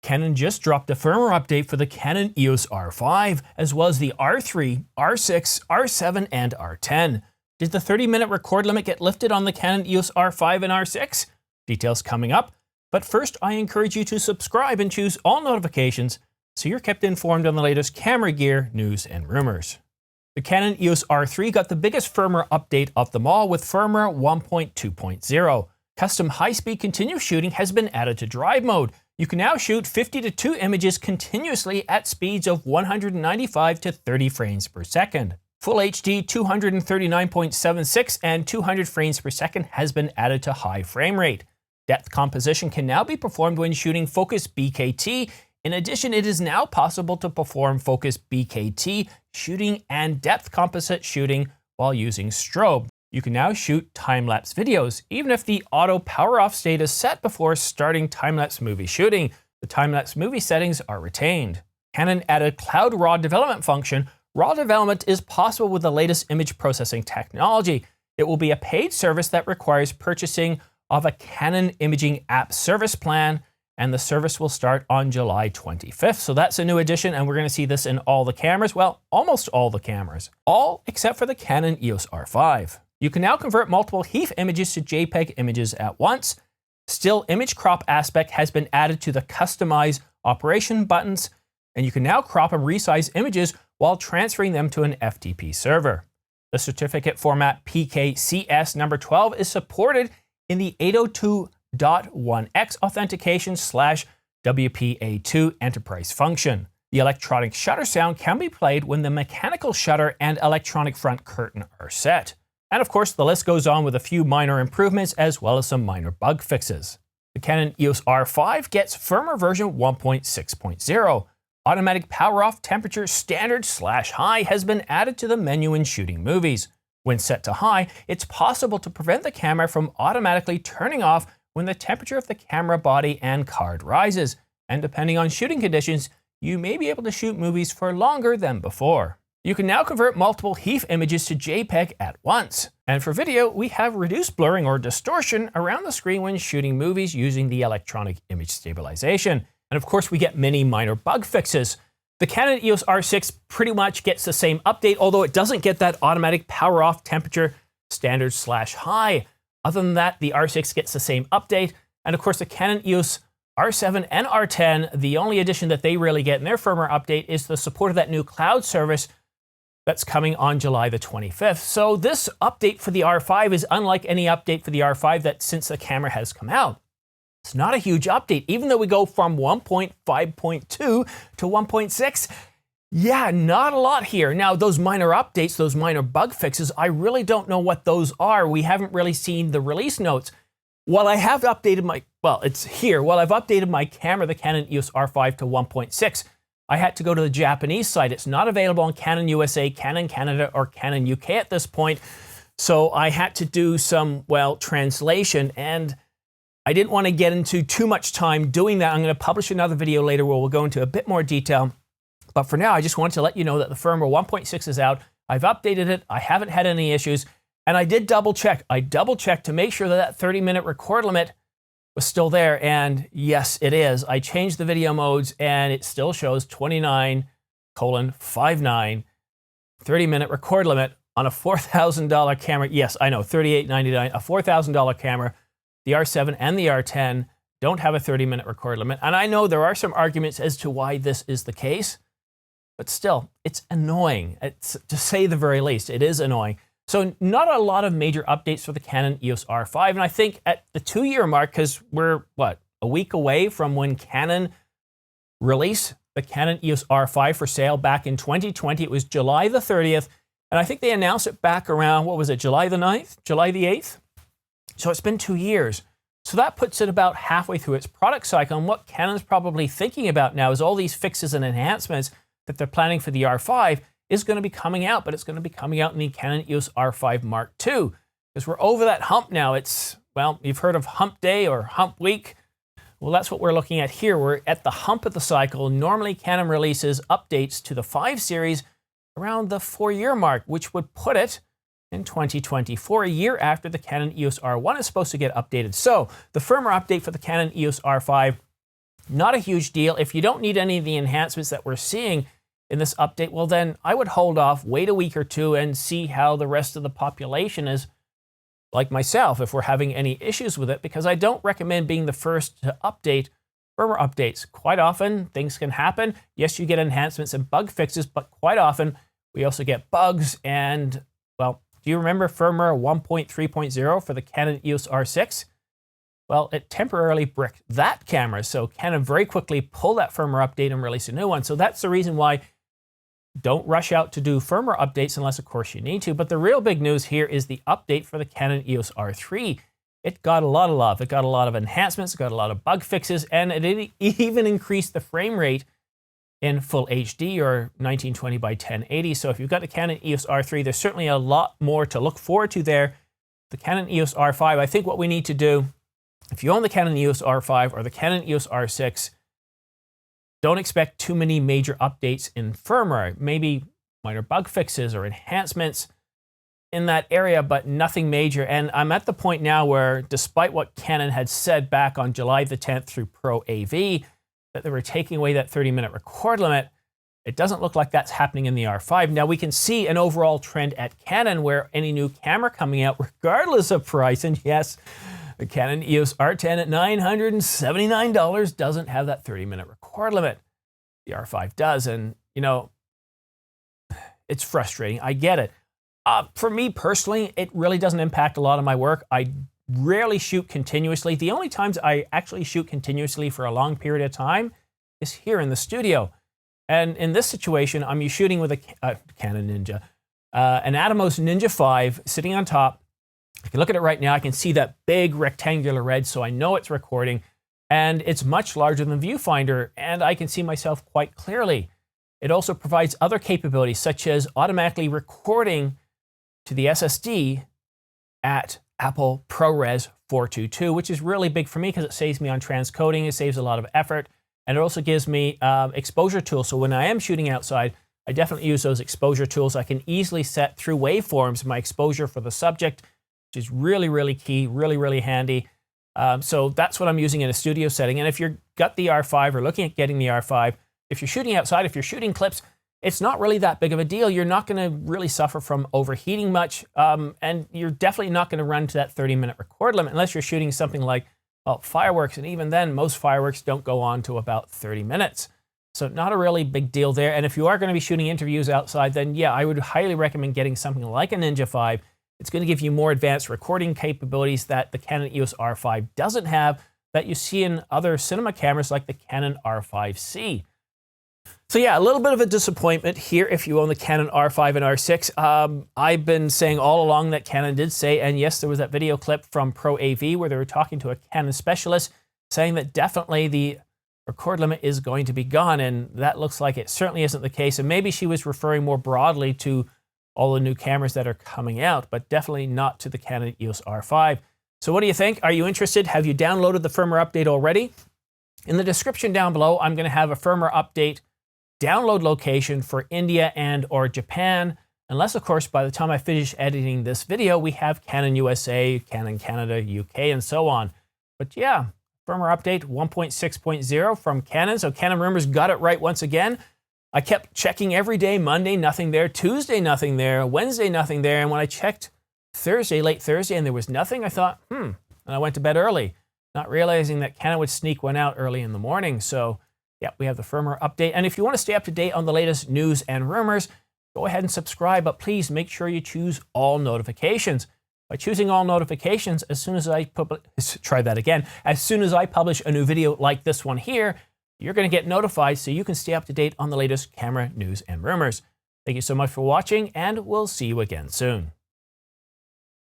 Canon just dropped a firmware update for the Canon EOS R5, as well as the R3, R6, R7, and R10. Did the 30-minute record limit get lifted on the Canon EOS R5 and R6? Details coming up. But first, I encourage you to subscribe and choose all notifications so you're kept informed on the latest camera gear, news, and rumors. The Canon EOS R3 got the biggest firmware update of them all with firmware 1.2.0. Custom high-speed continuous shooting has been added to drive mode. You can now shoot 50 to 2 images continuously at speeds of 195 to 30 frames per second. Full HD 239.76 and 200 frames per second has been added to high frame rate. Depth composition can now be performed when shooting focus BKT. In addition, it is now possible to perform focus BKT shooting and depth composite shooting while using strobe. You can now shoot time-lapse videos, even if the auto power-off state is set before starting time-lapse movie shooting. The time-lapse movie settings are retained. Canon added Cloud RAW development function. RAW development is possible with the latest image processing technology. It will be a paid service that requires purchasing of a Canon imaging app service plan, and the service will start on July 25th. So that's a new addition, and we're going to see this in all the cameras. Well, almost all the cameras. All except for the Canon EOS R5. You can now convert multiple HEIF images to JPEG images at once. Still image crop aspect has been added to the customize operation buttons, and you can now crop and resize images while transferring them to an FTP server. The certificate format PKCS number 12 is supported in the 802.1x authentication / WPA2 enterprise function. The electronic shutter sound can be played when the mechanical shutter and electronic front curtain are set. And of course, the list goes on with a few minor improvements as well as some minor bug fixes. The Canon EOS R5 gets firmware version 1.6.0. Automatic power-off temperature standard / high has been added to the menu when shooting movies. When set to high, it's possible to prevent the camera from automatically turning off when the temperature of the camera body and card rises. And depending on shooting conditions, you may be able to shoot movies for longer than before. You can now convert multiple HEIF images to JPEG at once. And for video, we have reduced blurring or distortion around the screen when shooting movies using the electronic image stabilization. And of course, we get many minor bug fixes. The Canon EOS R6 pretty much gets the same update, although it doesn't get that automatic power-off temperature standard / high. Other than that, the R6 gets the same update. And of course, the Canon EOS R7 and R10, the only addition that they really get in their firmware update is the support of that new cloud service that's coming on July the 25th. So this update for the R5 is unlike any update for the R5 that since the camera has come out. It's not a huge update, even though we go from 1.5.2 to 1.6. Yeah, not a lot here. Now, those minor updates, those minor bug fixes, I really don't know what those are. We haven't really seen the release notes. While I have updated While I've updated my camera, the Canon EOS R5 to 1.6, I had to go to the Japanese site. It's not available on Canon USA, Canon Canada, or Canon UK at this point. So I had to do some, translation, and I didn't want to get into too much time doing that. I'm going to publish another video later where we'll go into a bit more detail. But for now, I just wanted to let you know that the firmware 1.6 is out. I've updated it. I haven't had any issues. And I did double check. I double checked to make sure that 30-minute record limit was still there. And yes, it is. I changed the video modes and it still shows 29:59 30-minute record limit on a $4,000 camera. Yes, I know, $38.99, a $4,000 camera. The R7 and the R10 don't have a 30-minute record limit. And I know there are some arguments as to why this is the case, but still, it's annoying. It's, to say the very least, it is annoying. So not a lot of major updates for the Canon EOS R5. And I think at the 2-year mark, because we're, a week away from when Canon released the Canon EOS R5 for sale back in 2020. It was July the 30th. And I think they announced it back around, July the 9th? July the 8th? So it's been 2 years. So that puts it about halfway through its product cycle. And what Canon's probably thinking about now is all these fixes and enhancements that they're planning for the R5 is going to be coming out, but it's going to be coming out in the Canon EOS R5 Mark II. Because we're over that hump now. It's, you've heard of hump day or hump week. Well, that's what we're looking at here. We're at the hump of the cycle. Normally, Canon releases updates to the 5 series around the 4-year mark, which would put it in 2024, a year after the Canon EOS R1 is supposed to get updated. So the firmware update for the Canon EOS R5 Not a huge deal. If you don't need any of the enhancements that we're seeing in this update, well then I would hold off, wait a week or two and see how the rest of the population is, like myself, if we're having any issues with it, because I don't recommend being the first to update firmware updates. Quite often things can happen. Yes, you get enhancements and bug fixes, but quite often we also get bugs. And well, do you remember firmware 1.3.0 for the Canon EOS R6? Well, it temporarily bricked that camera, so Canon very quickly pulled that firmware update and released a new one. So that's the reason why don't rush out to do firmware updates unless, of course, you need to. But the real big news here is the update for the Canon EOS R3. It got a lot of love. It got a lot of enhancements, it got a lot of bug fixes, and it even increased the frame rate in full HD or 1920 by 1080. So if you've got the Canon EOS R3, there's certainly a lot more to look forward to there. The Canon EOS R5, I think what we need to do, if you own the Canon EOS R5 or the Canon EOS R6, don't expect too many major updates in firmware. Maybe minor bug fixes or enhancements in that area, but nothing major. And I'm at the point now where, despite what Canon had said back on July the 10th through Pro AV, that they were taking away that 30-minute record limit, it doesn't look like that's happening in the R5. Now we can see an overall trend at Canon where any new camera coming out, regardless of price, and yes, the Canon EOS R10 at $979 doesn't have that 30-minute record limit. The R5 does, and you know, it's frustrating. I get it. For me personally, it really doesn't impact a lot of my work. I rarely shoot continuously. The only times I actually shoot continuously for a long period of time is here in the studio. And in this situation, I'm shooting with a Canon Ninja, an Atomos Ninja 5 sitting on top. I can look at it right now. I can see that big rectangular red, so I know it's recording. And it's much larger than the viewfinder, and I can see myself quite clearly. It also provides other capabilities, such as automatically recording to the SSD at Apple ProRes 422, which is really big for me because it saves me on transcoding, it saves a lot of effort, and it also gives me exposure tools. So when I am shooting outside, I definitely use those exposure tools. I can easily set through waveforms my exposure for the subject, which is really, really key, really, really handy. So that's what I'm using in a studio setting. And if you've got the R5 or looking at getting the R5, if you're shooting outside, if you're shooting clips, it's not really that big of a deal. You're not going to really suffer from overheating much, and you're definitely not going to run to that 30-minute record limit unless you're shooting something like, well, fireworks, and even then, most fireworks don't go on to about 30 minutes. So not a really big deal there. And if you are going to be shooting interviews outside, then yeah, I would highly recommend getting something like a Ninja 5. It's going to give you more advanced recording capabilities that the Canon EOS R5 doesn't have, that you see in other cinema cameras like the Canon R5C. So yeah, a little bit of a disappointment here if you own the Canon R5 and R6. I've been saying all along that Canon did say, and yes, there was that video clip from Pro AV where they were talking to a Canon specialist saying that definitely the record limit is going to be gone, and that looks like it certainly isn't the case. And maybe she was referring more broadly to all the new cameras that are coming out, but definitely not to the Canon EOS R5. So what do you think? Are you interested? Have you downloaded the firmware update already? In the description down below, I'm going to have a firmware update download location for India and or Japan, unless of course by the time I finish editing this video, we have Canon USA, Canon Canada, UK, and so on. But yeah, firmware update 1.6.0 from Canon. So Canon Rumors got it right once again. I kept checking every day, Monday, nothing there, Tuesday, nothing there, Wednesday, nothing there. And when I checked Thursday, late Thursday, and there was nothing, I thought, and I went to bed early, not realizing that Canon would sneak one out early in the morning. So yeah, we have the firmware update. And if you want to stay up to date on the latest news and rumors, go ahead and subscribe, but please make sure you choose all notifications. By choosing all notifications, as soon as I publish a new video like this one here, you're going to get notified so you can stay up to date on the latest camera news and rumors. Thank you so much for watching, and we'll see you again soon.